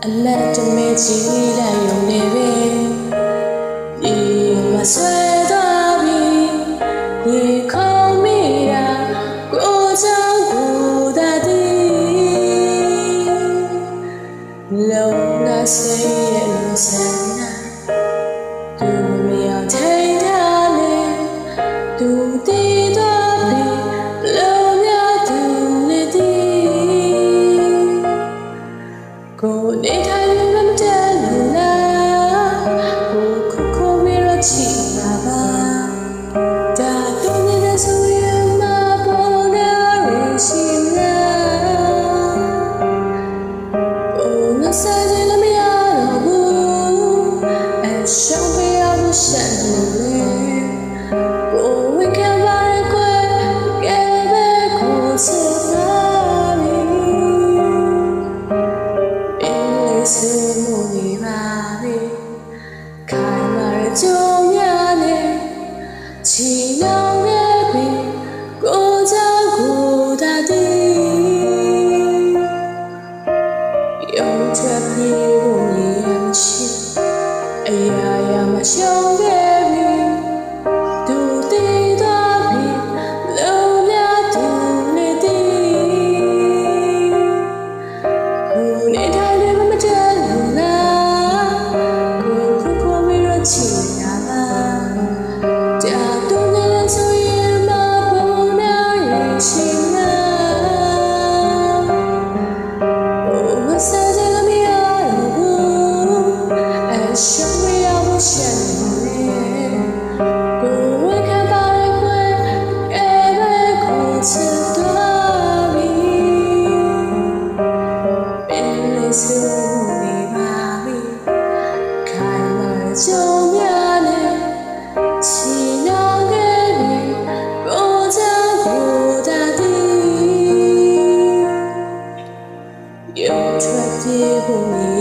အလက်တမဲချီလိုက်ရုံနဲ့ပဲဒီမဆွဲသွားပြီဒီခေါင်းမိတာကိုချောင်းကိုသာဒီလုံးငါစိတ်ရဲ့လူဆန်းနာသူမရောက်ထိန်ထားလေသူတည်သွားပြီလုံးများသူနဲ့ဒီကိုနေထိုင်လို့မတန်လို့လားကိုခုမေရချီပါပါဒါတော့နေတဲ့ဆိုရင်မပေါ်နေရရှိလားကိုငါစားတယ်လို့မရတော့ဘူးအရှောင်းပြရလို့ရှက်လို့လေကိုဝိကပါရကွယ်ကဲပဲကိုစေပါစေမှုနေပါလေခိုင်မာတဲ့ကြုံများနဲ့ချီနှောင်ခဲ့ပြီကိုကြောင့်ကိုသာဒီရုံထွက်ပြေးဖို့ရမ်းရှိအရာရာမရှုံးခဲ့ပြီသူတည်သွားပြီလုံးများသူနဲ့ဒီကိုနေထိုင်လို့မတန်ချီနာလာကြာတော့လည်းဆိုရင်မပေါ်နာရရှိနာOhမစားကြလို့မရတော့ဘူးအရှုံးမရဘူးရှက်နေကိုဝေခံပါရခွဲအဲပဲကိုချစ်သွားပြီပင်လေးစုနေပါပြီခိုင်မာကြုံရုံထွက်ပြေးဖို့